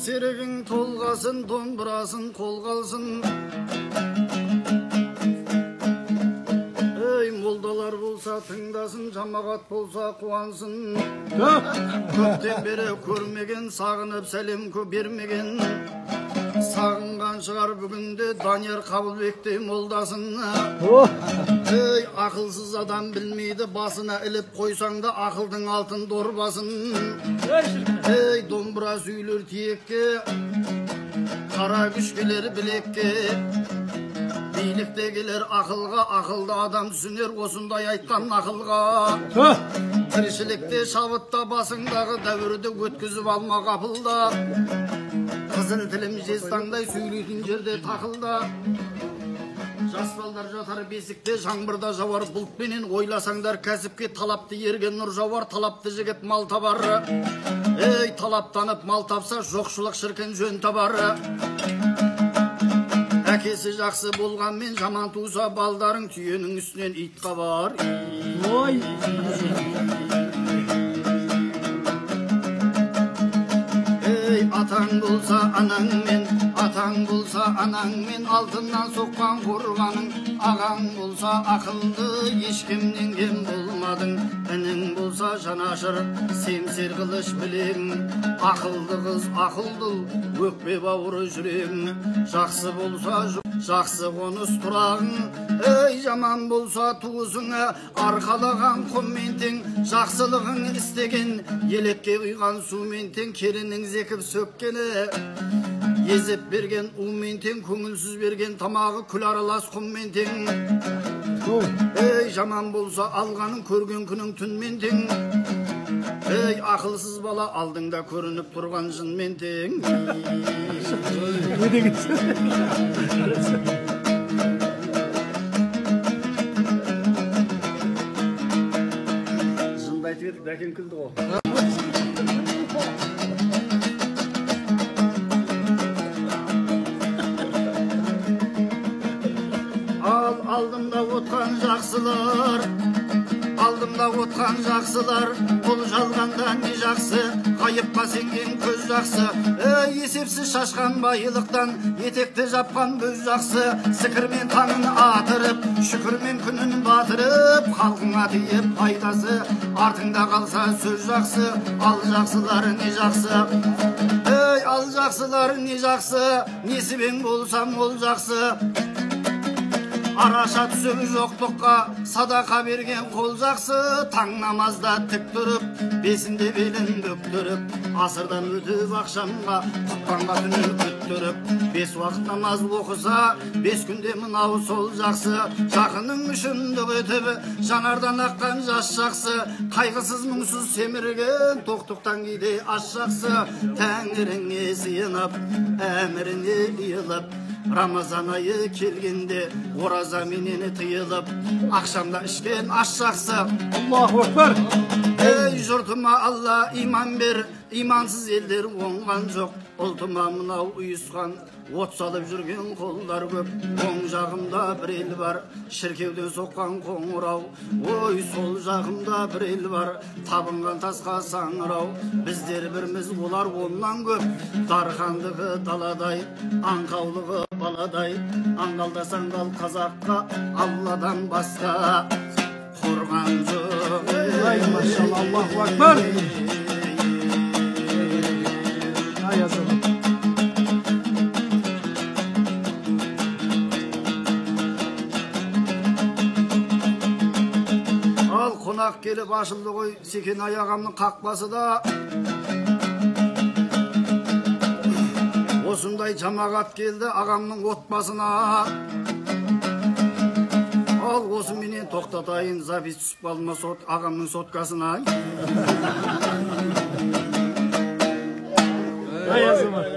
серігің толғасын, домбырасын қолға алсын. Ей, молдалар болса тыңдасын, жамағат болса қуансын. Көптен бері көрмеген, сағынып сәлем көп бермеген. Сағынған шығар бүгінде Данияр Қабылбектей молдасын. Ей, ақылсыз адам білмейді, басына іліп қойсаң да ақылдың алтын дорбасын. Ей, домбыра сөйлер тиекке, қара күш келер білекке. Билікте келер ақылға, ақылды адам түсінер осындай айтқан ақылға. Тіршілікте шабытта басыңдағы дәуірді өткізіп алма қапылда. Қызыл тілім жезтаңдай сөйлейтін жерде тақылда. Жас балдар жатар бесікте, жаңбырда жауар бұлтпенен. Ойласаңдар кәсіпке талапты ерген нұр жауар, талапты жігіт мал табар. Ей, талаптанып мал тапса, жоқшылық шіркін жөн табар. Әкесі жақсы болғанмен жаман туса балдарың, түйенің үстінен ит қабар. Ей, атаң болса анаңмен, атаң болса анаңмен, алтыннан соққан қорғаның. Ағаң болса ақылды, ешкімнен кем болмадың. Інің болса жанашыр, семсер қылыш білегің. Ақылды қыз ақылды, өкпе бауыры жүрегің. Жақсы болса жақсы қоныс тұрағың. Ей, жаман болса туысыңа арқалаған құммен тең. Жақсылығың істеген, елекке құйған сумен тең. Керінің зекіп сөккені, езіп берген умен тең. Көңілсіз берген тамағы күл аралас құммен тең. Ей, жаман болса алғаның көрген күнің түнмен тең. Ей, ақылсыз бала алдыңда көрініп тұрған жынмен тең. Жынды айтып едік, бәкең күлді ғой. Алдымда отқан жақсылар, алдымда отқан жақсылар, бұл жалғанда не жақсы, қайыпқа сенген көз жақсы. Есепсіз шашқан байлықтан етекті жапқан бөз жақсы. Сікірмен таңын атырып, шүкірмен күнін батырып, халқыңа тиіп пайдасы, артыңда қалса сөз жақсы. Ал жақсылар не жақсы, ей, ал жақсылар не жақсы, несібен болсам ол жақсы. Араша түсіп жоқтыққа садақа берген қол жақсы. Таң намазда тік тұрып, бесінде белін бүктіріп, асырдан өтіп ақшамға тұтқанға түнін күттіріп, 5 уақыт намаз оқыса, 5 күнде мынау сол жақсы. Жақының мүшіндік өтіп, жанардан аққан жас жақсы. Қайғысыз мұңсыз семірген тоқтықтан кейде аш жақсы. Тәңіріңе сыйынып, әміріне иылып, Рамазан айы келгенде ораза менен тыйылып, ақшамда ішкен аш жақсы. Аллаху акбар. Ей, жұртыма Алла иман бер, имансыз елдер оңған жоқ. Ұлтыма мынау ұйысқан, от салып жүрген қолдар көп. Оң жағымда бір ел бар, шіркеуден соққан қоңырау. Ой, сол жағымда бір ел бар, табынған тасқа саңырау. Біздер біріміз, олар оннан көп. Дархандығы даладай, аңқаулығы баладай. Аңғалдасаң дал қазаққа, Алладан басқа қорған жоқ. Ай, машалла, Аллаху акбар. Ай, азамат. Ал қонақ келіп ашылды ғой, Секен аяғамның қақпасы да. Осындай жамағат келді ағамның отбасына. Ал осы менен тоқтатайын, запис түсіп қалма ағамның соткасына. Ай, азамат.